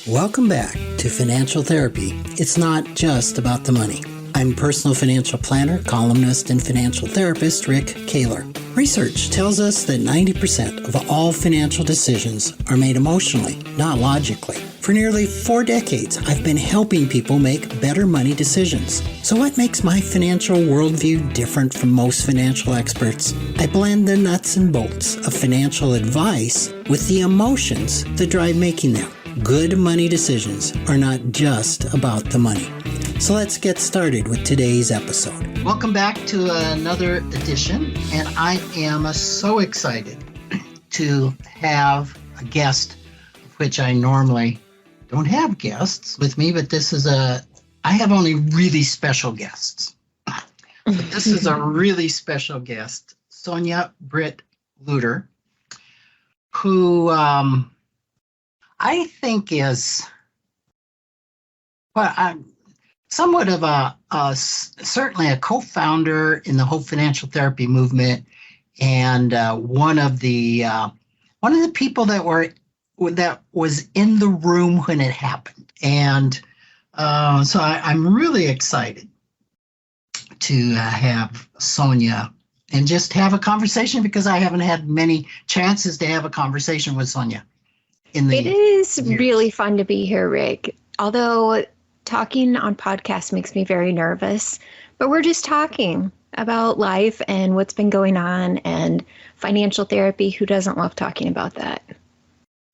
Welcome back to Financial Therapy. It's not just about the money. I'm personal financial planner, columnist, and financial therapist Rick Kahler. Research tells us that 90% of all financial decisions are made emotionally, not logically. For nearly 4 decades, I've been helping people make better money decisions. So what makes my financial worldview different from most financial experts? I blend the nuts and bolts of financial advice with the emotions that drive making them. Good money decisions are not just about the money. So let's get started with today's episode. Welcome back to another edition, and I am so excited to have a guest, which I normally don't have guests with me, but I have only really special guests. But this is a really special guest, Sonya Britt-Lutter, who I think is somewhat of certainly a co-founder in the whole financial therapy movement, and one of the people that was in the room when it happened. And so I'm really excited to have Sonya and just have a conversation, because I haven't had many chances to have a conversation with Sonya. It is really fun to be here, Rick. Although talking on podcasts makes me very nervous, but we're just talking about life and what's been going on and financial therapy. Who doesn't love talking about that?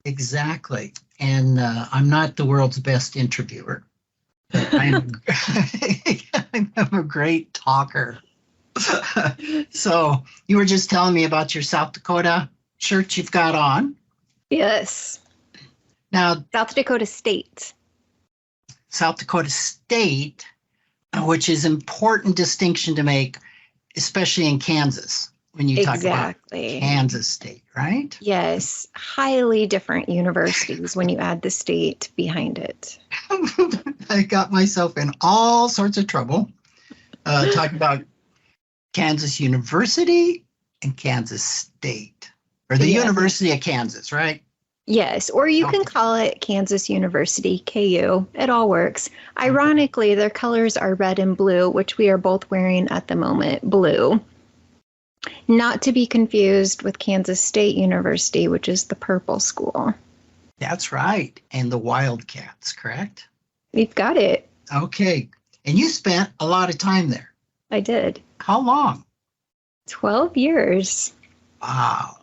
Exactly. And I'm not the world's best interviewer, but I'm a great talker. So you were just telling me about your South Dakota shirt you've got on. Yes. Now, South Dakota State, which is important distinction to make, especially in Kansas, when you talk about Kansas State, right? Yes. Highly different universities when you add the state behind it. I got myself in all sorts of trouble talking about Kansas University and Kansas State, or the University of Kansas, right? Yes, or you can call it Kansas University, KU. It all works. Ironically, their colors are red and blue, which we are both wearing at the moment, blue. Not to be confused with Kansas State University, which is the purple school. That's right. And the Wildcats, correct? We've got it. Okay. And you spent a lot of time there. I did. How long? 12 years. Wow.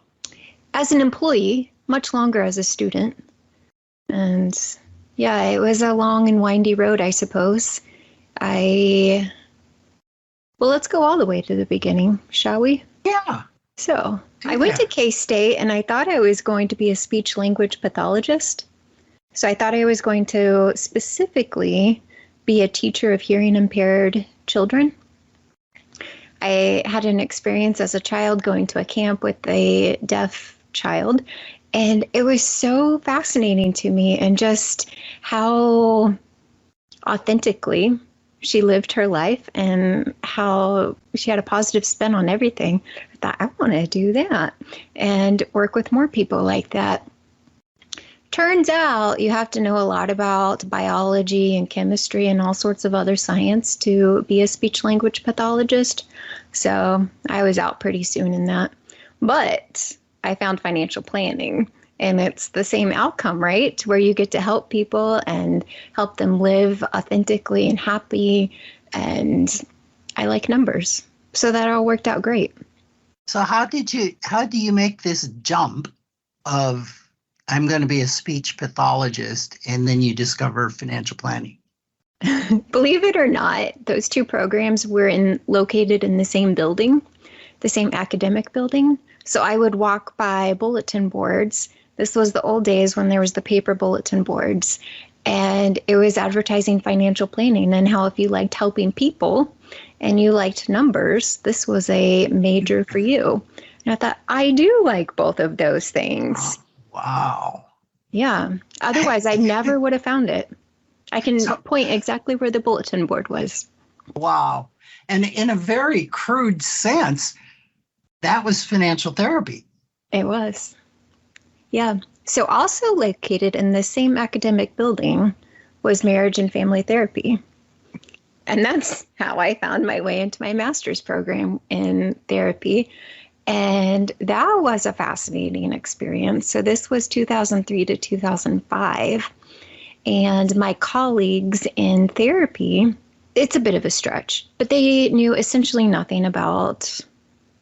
As an employee. Much longer as a student. And yeah, it was a long and windy road, I suppose. Well, let's go all the way to the beginning, shall we? Yeah. So I went to K-State, and I thought I was going to be a speech language pathologist. So I thought I was going to specifically be a teacher of hearing impaired children. I had an experience as a child going to a camp with a deaf child. And it was so fascinating to me, and just how authentically she lived her life and how she had a positive spin on everything. I thought, I want to do that and work with more people like that. Turns out you have to know a lot about biology and chemistry and all sorts of other science to be a speech language pathologist. So I was out pretty soon in that. But I found financial planning, and it's the same outcome, right? Where you get to help people and help them live authentically and happy. And I like numbers. So that all worked out great. So how do you make this jump of, I'm going to be a speech pathologist, and then you discover financial planning? Believe it or not, those two programs were located in the same building, the same academic building. So I would walk by bulletin boards. This was the old days when there was the paper bulletin boards. And it was advertising financial planning, and how if you liked helping people and you liked numbers, this was a major for you. And I thought, I do like both of those things. Wow. Yeah. Otherwise, I never would have found it. I can point exactly where the bulletin board was. Wow. And in a very crude sense, that was financial therapy. It was. Yeah. So also located in the same academic building was marriage and family therapy. And that's how I found my way into my master's program in therapy. And that was a fascinating experience. So this was 2003 to 2005. And my colleagues in therapy, it's a bit of a stretch, but they knew essentially nothing about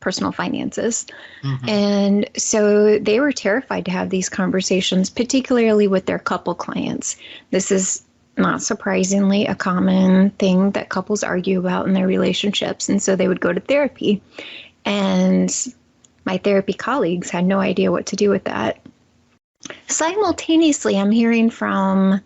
personal finances. Mm-hmm. And so they were terrified to have these conversations, particularly with their couple clients. This is not surprisingly a common thing that couples argue about in their relationships. And so they would go to therapy. And my therapy colleagues had no idea what to do with that. Simultaneously, I'm hearing from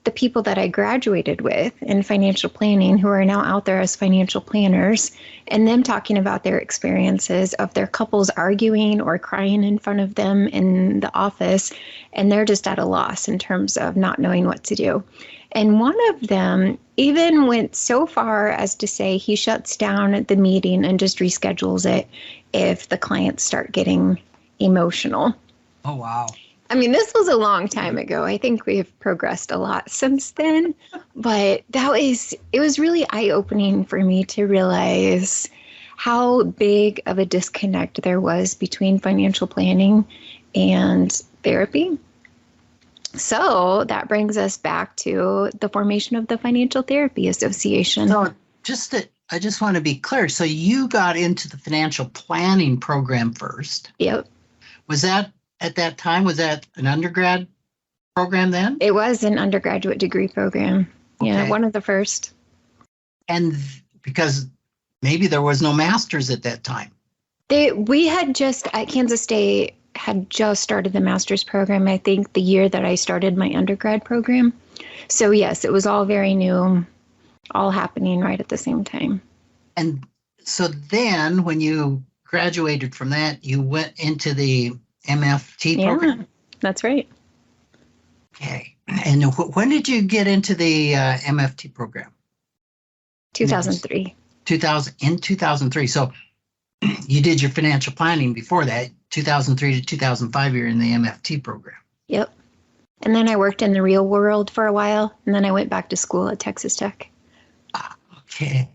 the people that I graduated with in financial planning who are now out there as financial planners, and them talking about their experiences of their couples arguing or crying in front of them in the office, and they're just at a loss in terms of not knowing what to do. And one of them even went so far as to say he shuts down the meeting and just reschedules it if the clients start getting emotional. Oh, wow. I mean, this was a long time ago. I think we've progressed a lot since then, but it was really eye-opening for me to realize how big of a disconnect there was between financial planning and therapy. So that brings us back to the formation of the Financial Therapy Association. So I just want to be clear. So you got into the financial planning program first. Yep. Was that at that time, was that an undergrad program then? It was an undergraduate degree program. Okay. Yeah, one of the first. And because maybe there was no master's at that time. We had just, at Kansas State, had just started the master's program, I think, the year that I started my undergrad program. So yes, it was all very new, all happening right at the same time. And so then when you graduated from that, you went into the MFT program? Yeah, that's right. Okay. And when did you get into the MFT program? 2003. 2003. So you did your financial planning before that, 2003 to 2005, you're in the MFT program. Yep. And then I worked in the real world for a while, and then I went back to school at Texas Tech. Okay.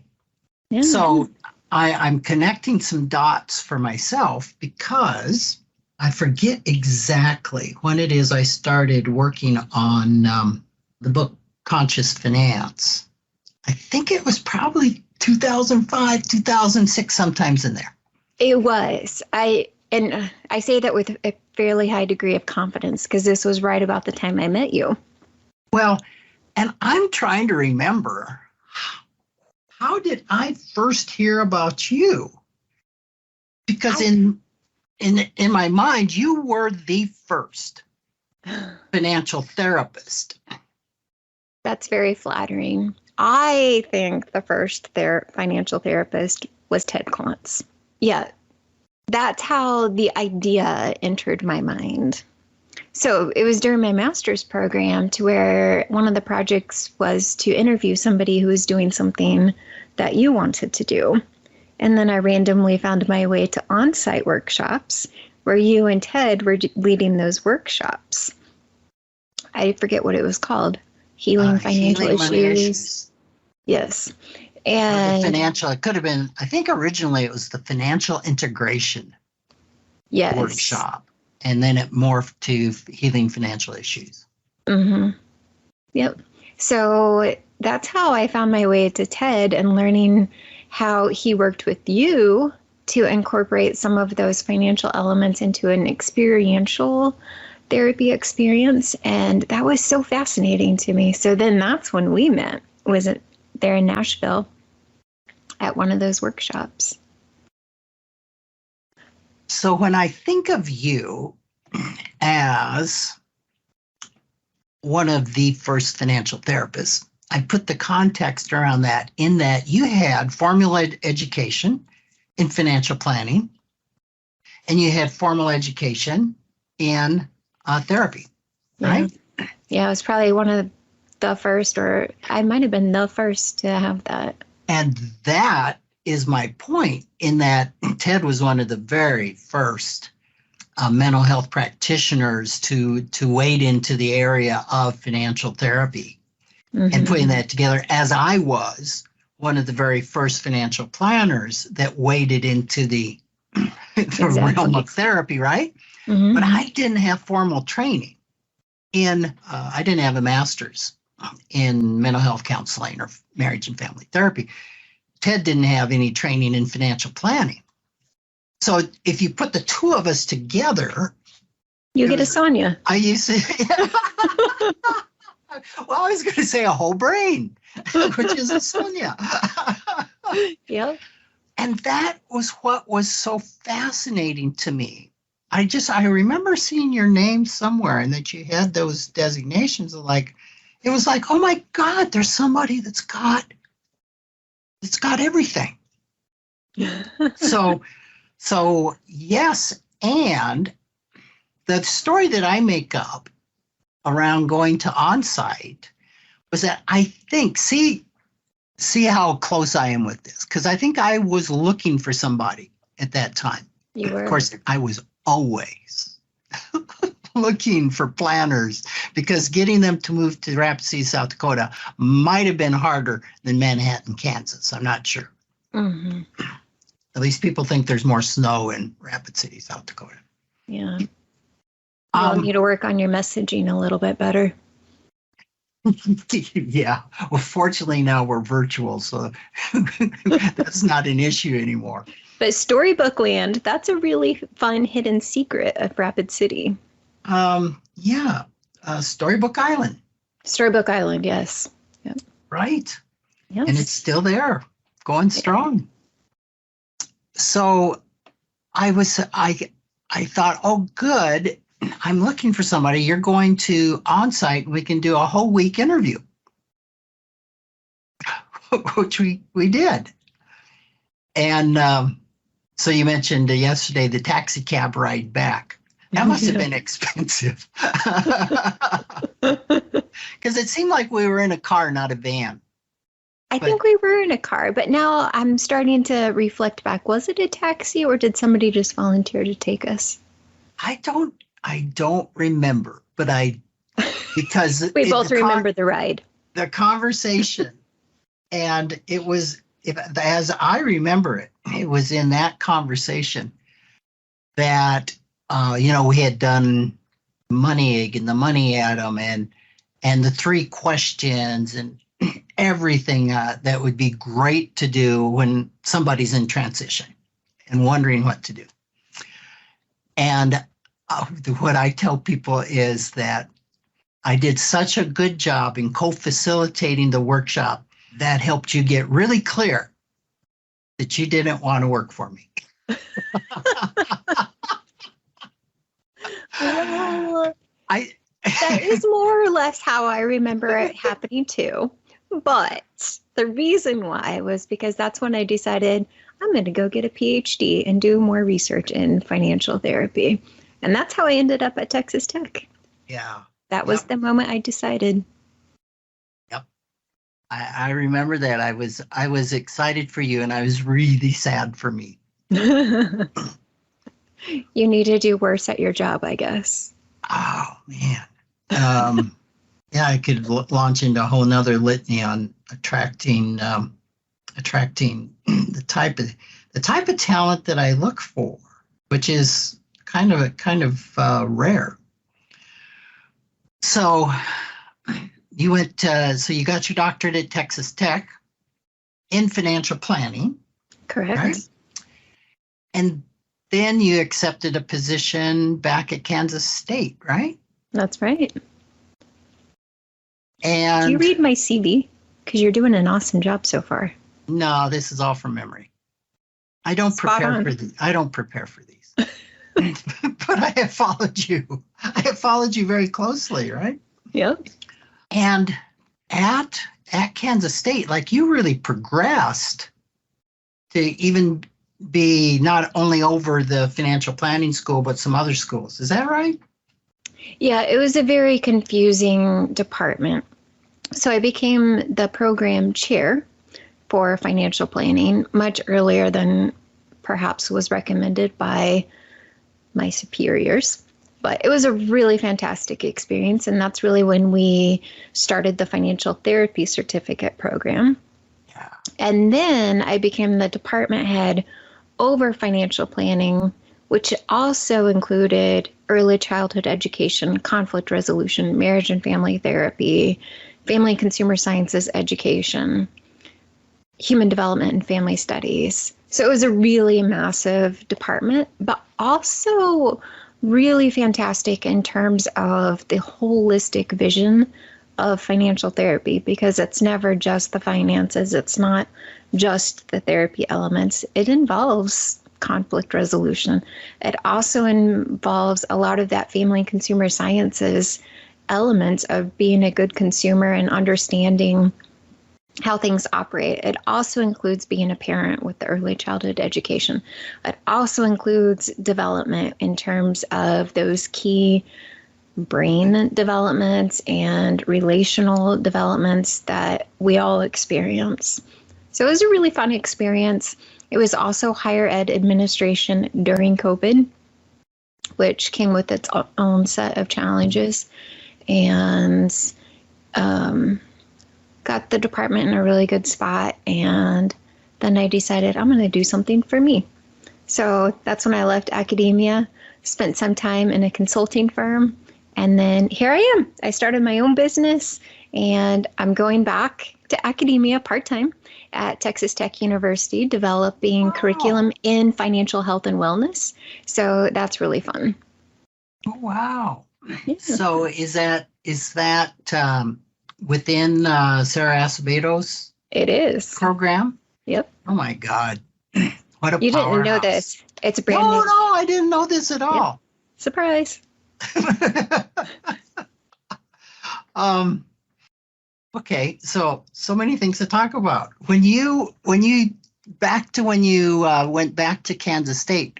Yeah. So I'm connecting some dots for myself because I forget exactly when it is I started working on the book Conscious Finance. I think it was probably 2005, 2006, sometimes in there. It was. I say that with a fairly high degree of confidence because this was right about the time I met you. Well, and I'm trying to remember, how did I first hear about you? Because in my mind, you were the first financial therapist. That's very flattering. I think the first financial therapist was Ted Klontz. Yeah, that's how the idea entered my mind. So it was during my master's program to where one of the projects was to interview somebody who was doing something that you wanted to do. And then I randomly found my way to on-site workshops where you and Ted were leading those workshops. I forget what it was called. Healing Financial Issues. Yes. And financial, it could have been, I think originally it was the financial integration workshop. And then it morphed to healing financial issues. Mm-hmm. Yep. So that's how I found my way to Ted and learning how he worked with you to incorporate some of those financial elements into an experiential therapy experience. And that was so fascinating to me. So then that's when we met, was it there in Nashville at one of those workshops. So when I think of you as one of the first financial therapists, I put the context around that in that you had formal education in financial planning and you had formal education in therapy, right? Yeah, I was probably one of the first, or I might have been the first to have that. And that is my point in that Ted was one of the very first mental health practitioners to wade into the area of financial therapy and putting that together, as I was one of the very first financial planners that waded into the realm of therapy, right? But I didn't have formal training I didn't have a master's in mental health counseling or marriage and family therapy. Ted didn't have any training in financial planning. So if you put the two of us together, you get a Sonya. I used to, well, I was going to say a whole brain, which is a Sonya. Yep. And that was what was so fascinating to me. I remember seeing your name somewhere and that you had those designations of it was like, oh my God, there's somebody that's got everything. So yes, and the story that I make up around going to onsite was that I think, see how close I am with this, because I think I was looking for somebody at that time. You were. Of course, I was always looking for planners, because getting them to move to Rapid City, South Dakota might have been harder than Manhattan, Kansas. I'm not sure. At least people think there's more snow in Rapid City, South Dakota. Yeah. You need to work on your messaging a little bit better. Yeah. Well, fortunately now we're virtual, so that's not an issue anymore. But Storybook Land, that's a really fun hidden secret of Rapid City. Yeah. Storybook Island. Storybook Island, yes. Yep. Right. Yes. And it's still there, going strong. So I thought, oh, good. I'm looking for somebody. You're going to onsite. We can do a whole week interview, which we did. And so you mentioned yesterday the taxi cab ride back. That must have been expensive, because it seemed like we were in a car, not a van. I think we were in a car, but now I'm starting to reflect back. Was it a taxi, or did somebody just volunteer to take us? I don't remember, but because we both remember the ride, the conversation, and it was, as I remember it, it was in that conversation that we had done Money Egg and the Money Atom and the 3 questions and everything that would be great to do when somebody's in transition and wondering what to do. And what I tell people is that I did such a good job in co-facilitating the workshop that helped you get really clear that you didn't want to work for me. Well, that is more or less how I remember it happening too. But the reason why was because that's when I decided I'm going to go get a PhD and do more research in financial therapy. And that's how I ended up at Texas Tech. Yeah. That was the moment I decided. Yep. I remember that. I was excited for you, and I was really sad for me. You need to do worse at your job, I guess. Oh, man. Yeah, I could launch into a whole nother litany on attracting the type of talent that I look for, which is kind of rare. So you went. So you got your doctorate at Texas Tech in financial planning. Correct. Right? And then you accepted a position back at Kansas State, right? That's right. And do you read my CV? Because you're doing an awesome job so far. No, this is all from memory. I don't prepare for these. But I have followed you. I have followed you very closely, right? Yep. And at Kansas State, like, you really progressed to even be not only over the financial planning school, but some other schools. Is that right? Yeah, it was a very confusing department. So I became the program chair for financial planning much earlier than perhaps was recommended by my superiors. But it was a really fantastic experience. And that's really when we started the financial therapy certificate program. Yeah. And then I became the department head over financial planning, which also included early childhood education, conflict resolution, marriage and family therapy, family and consumer sciences education, human development and family studies. So it was a really massive department, but also really fantastic in terms of the holistic vision of financial therapy, because it's never just the finances. It's not just the therapy elements. It involves conflict resolution. It also involves a lot of that family and consumer sciences elements of being a good consumer and understanding how things operate. It also includes being a parent with the early childhood education. It also includes development in terms of those key brain developments and relational developments that we all experience. So it was a really fun experience. It was also higher ed administration during COVID, which came with its own set of challenges, and got the department in a really good spot. And then I decided I'm going to do something for me. So that's when I left academia, spent some time in a consulting firm, and then here I am. I started my own business, and I'm going back to academia part-time at Texas Tech University, developing curriculum in financial health and wellness. So that's really fun. Oh, wow. Yeah. So is that within Sarah Aceveto's It is program? Yep. Oh my God. What a You powerhouse. didn't know this. It's brand new. No, I didn't know this at all. Yep. Surprise. Okay, so many things to talk about. When you went back to Kansas State,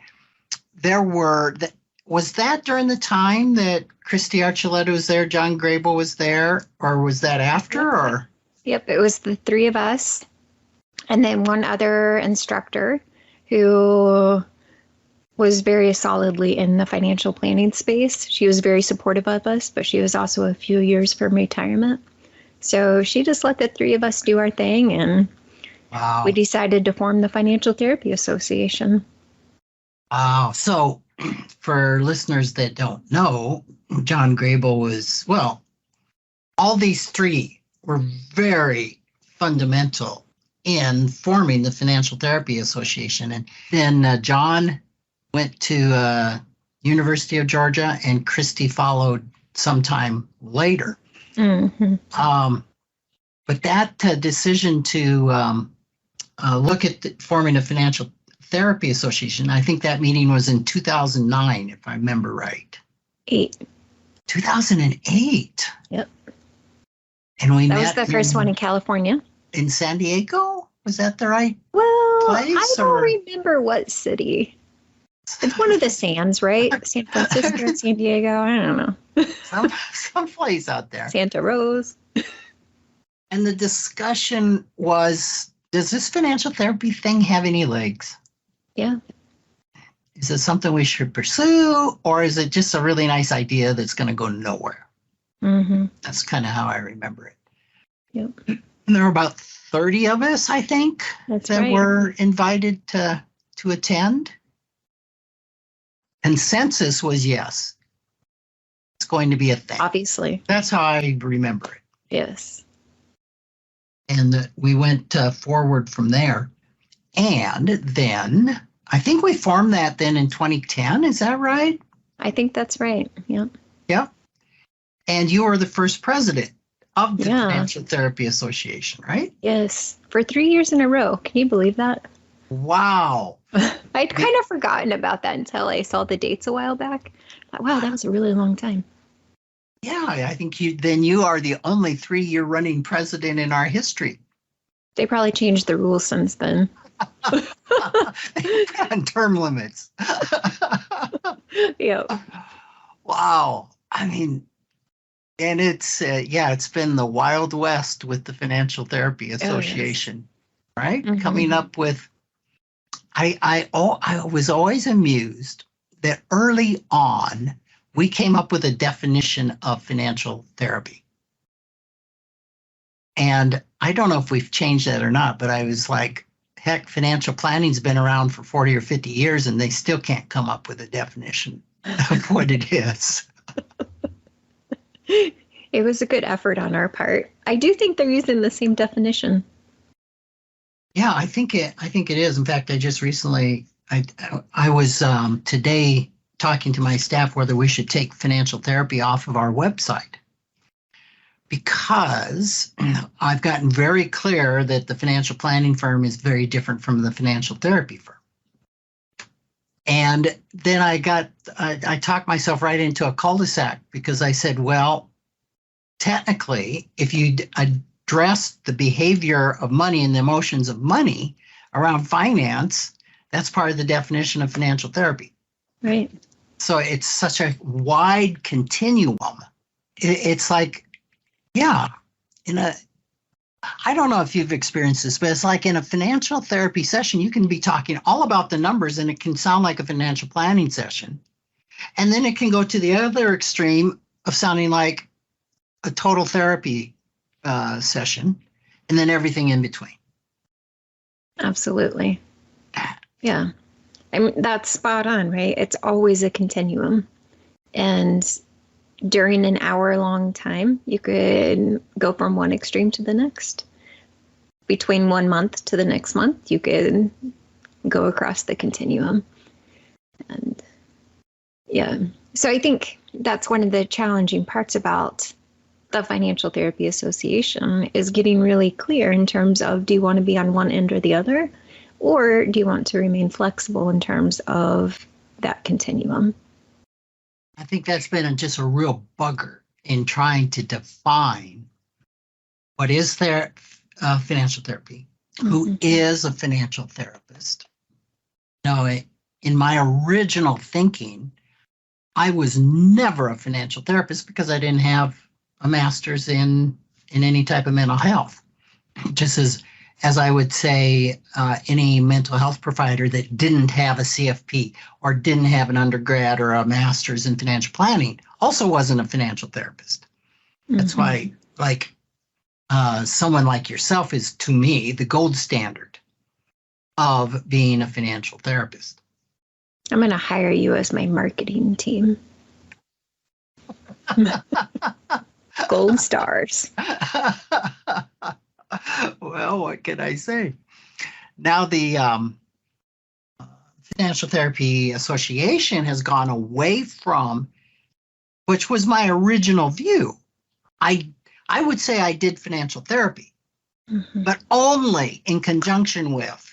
was that during the time that Christy Archuleta was there, John Grable was there, or was that after? Or Yep, it was the three of us, and then one other instructor who was very solidly in the financial planning space. She was very supportive of us, but she was also a few years from retirement. So she just let the three of us do our thing, and we decided to form the Financial Therapy Association. Wow. So for listeners that don't know, John Grable was, all these three were very fundamental in forming the Financial Therapy Association. And then John went to University of Georgia, and Christy followed sometime later. Mm-hmm. But that decision to look at forming a Financial Therapy Association, I think that meeting was in 2009, if I remember right. 2008. Yep. And that was the first one in California. In San Diego? Was that the right place? I don't or? Remember what city. It's one of the Sands, right? San Francisco, San Diego. I don't know. some place out there. Santa Rosa. And the discussion was, does this financial therapy thing have any legs? Yeah. Is it something we should pursue, or is it just a really nice idea that's going to go nowhere? Mm-hmm. That's kind of how I remember it. Yep. And there were about 30 of us, I think, that were invited to attend. Consensus was yes. It's going to be a thing. Obviously. That's how I remember it. Yes. And we went forward from there. And then I think we formed that then in 2010. Is that right? I think that's right. Yep. Yep. And you were the first president of the Financial Therapy Association, right? Yes. For 3 years in a row. Can you believe that? Wow. I'd kind of forgotten about that until I saw the dates a while back. But, wow, that was a really long time. Yeah, I think you are the only 3-year running president in our history. They probably changed the rules since then. And term limits. Yeah. Wow. I mean, and it's been the Wild West with the Financial Therapy Association, right? Mm-hmm. Coming up with, I was always amused that early on, we came up with a definition of financial therapy. And I don't know if we've changed that or not, but I was like, heck, financial planning's been around for 40 or 50 years and they still can't come up with a definition of what it is. It was a good effort on our part. I do think they're using the same definition. Yeah, I think it is. In fact, I just recently, I was today talking to my staff whether we should take financial therapy off of our website, because I've gotten very clear that the financial planning firm is very different from the financial therapy firm. And then I talked myself right into a cul-de-sac, because I said, well, technically, if you address the behavior of money and the emotions of money around finance, that's part of the definition of financial therapy. Right. So it's such a wide continuum. It's like, yeah, I don't know if you've experienced this, but it's like in a financial therapy session, you can be talking all about the numbers and it can sound like a financial planning session. And then it can go to the other extreme of sounding like a total therapy session, and then everything in between. Absolutely. Yeah. I mean, that's spot on, right? It's always a continuum. And during an hour-long time, you could go from one extreme to the next. Between 1 month to the next month, you could go across the continuum. And yeah, so I think that's one of the challenging parts about the Financial Therapy Association, is getting really clear in terms of, do you want to be on one end or the other? Or do you want to remain flexible in terms of that continuum? I think that's been just a real bugger in trying to define what is financial therapy, who is a financial therapist. No, in my original thinking, I was never a financial therapist because I didn't have a master's in any type of mental health. Just as I would say, any mental health provider that didn't have a CFP or didn't have an undergrad or a master's in financial planning also wasn't a financial therapist. That's why, like, someone like yourself is, to me, the gold standard of being a financial therapist. I'm going to hire you as my marketing team. Gold stars. Well, what can I say? Now the Financial Therapy Association has gone away from, which was my original view. I would say I did financial therapy, but only in conjunction with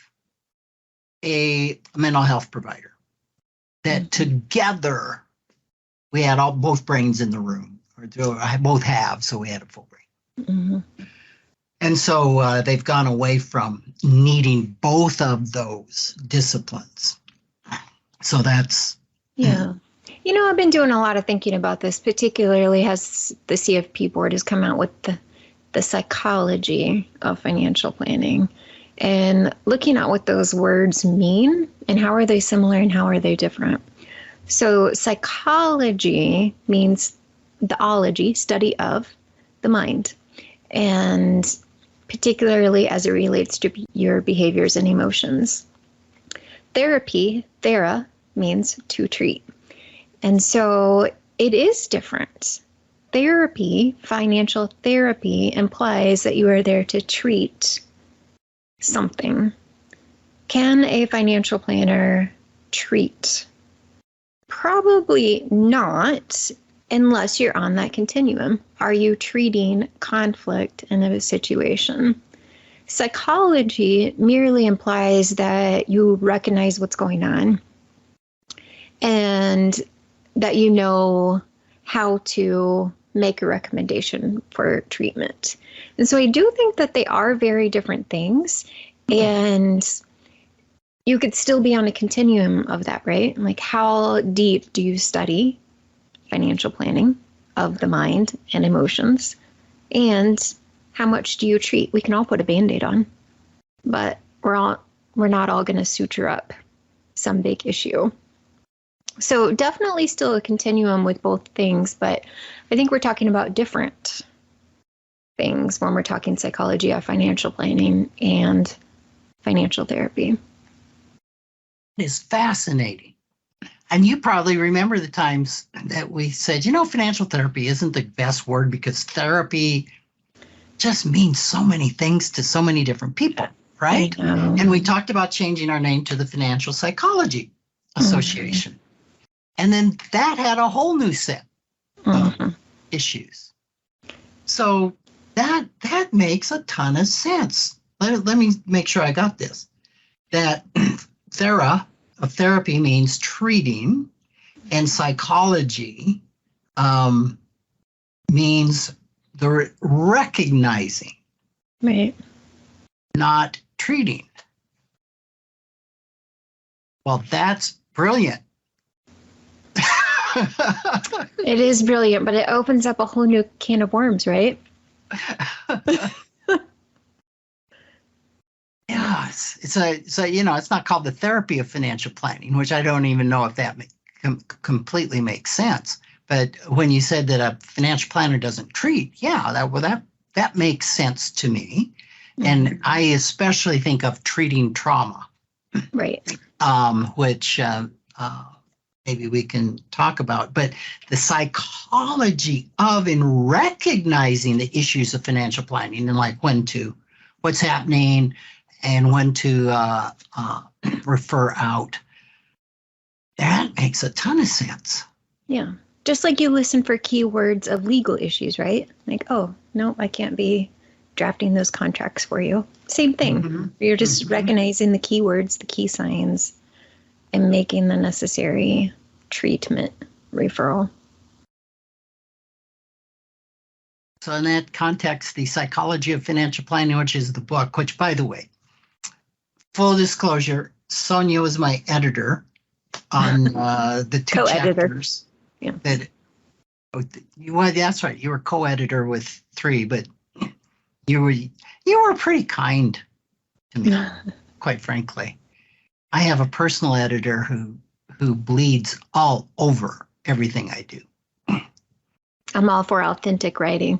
a mental health provider. That together we had both brains in the room, or both halves, so we had a full brain. And so they've gone away from needing both of those disciplines. So that's... Yeah. You know, I've been doing a lot of thinking about this, particularly as the CFP board has come out with the psychology of financial planning, and looking at what those words mean and how are they similar and how are they different. So psychology means the ology, study of the mind, and particularly as it relates to your behaviors and emotions. Therapy, thera, means to treat. And so it is different. Therapy, financial therapy, implies that you are there to treat something. Can a financial planner treat? Probably not, unless you're on that continuum. Are you treating conflict in a situation? Psychology merely implies that you recognize what's going on and that you know how to make a recommendation for treatment. And so I do think that they are very different things, and you could still be on a continuum of that, right? Like, how deep do you study financial planning of the mind and emotions, and how much do you treat? We can all put a Band-Aid on, but we're not all going to suture up some big issue. So definitely still a continuum with both things, but I think we're talking about different things when we're talking psychology of financial planning and financial therapy. It's fascinating. And you probably remember the times that we said, financial therapy isn't the best word because therapy just means so many things to so many different people, right? And we talked about changing our name to the Financial Psychology Association. And then that had a whole new set of issues. So that makes a ton of sense. Let me make sure I got this. That therapy means treating, and psychology means the recognizing, right? Not treating. Well, that's brilliant. It is brilliant, but it opens up a whole new can of worms, right? Yes, it's not called the therapy of financial planning, which I don't even know if that completely makes sense. But when you said that a financial planner doesn't treat, that makes sense to me. And I especially think of treating trauma, right? Which maybe we can talk about. But the psychology of and recognizing the issues of financial planning and like what's happening and when to refer out, that makes a ton of sense. Yeah. Just like you listen for keywords of legal issues, right? Like, oh, no, I can't be drafting those contracts for you. Same thing. You're just recognizing the keywords, the key signs, and making the necessary treatment referral. So in that context, the Psychology of Financial Planning, which is the book, which, by the way, full disclosure, Sonya was my editor on the two chapters. Yeah. That's right. You were co-editor with 3, but you were pretty kind to me, quite frankly. I have a personal editor who bleeds all over everything I do. I'm all for authentic writing.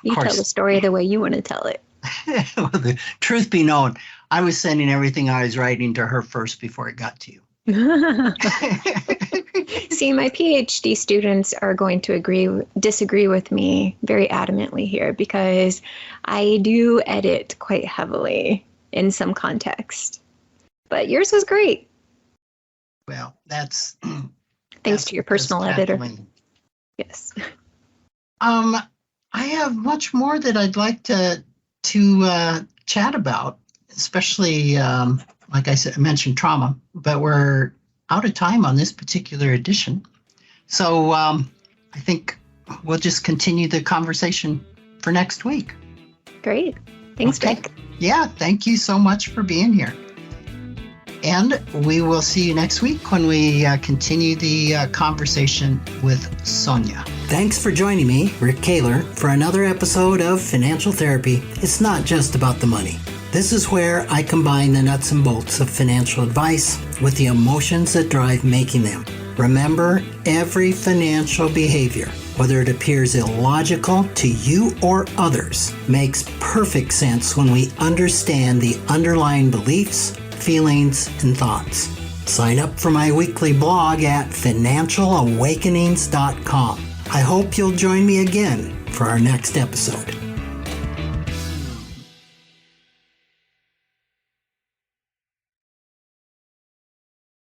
You tell the story the way you want to tell it. Well, the truth be known, I was sending everything I was writing to her first before it got to you. See, my PhD students are going to disagree with me very adamantly here because I do edit quite heavily in some context. But yours was great. Well, that's thanks to your personal editor. Yes. I have much more that I'd like to chat about, especially like I said, I mentioned trauma, but we're out of time on this particular edition. So I think we'll just continue the conversation for next week. Great. Thanks, Rick. Yeah, thank you so much for being here. And we will see you next week when we continue the conversation with Sonya. Thanks for joining me, Rick Kahler, for another episode of Financial Therapy. It's not just about the money. This is where I combine the nuts and bolts of financial advice with the emotions that drive making them. Remember, every financial behavior, whether it appears illogical to you or others, makes perfect sense when we understand the underlying beliefs, feelings, and thoughts. Sign up for my weekly blog at financialawakenings.com. I hope you'll join me again for our next episode.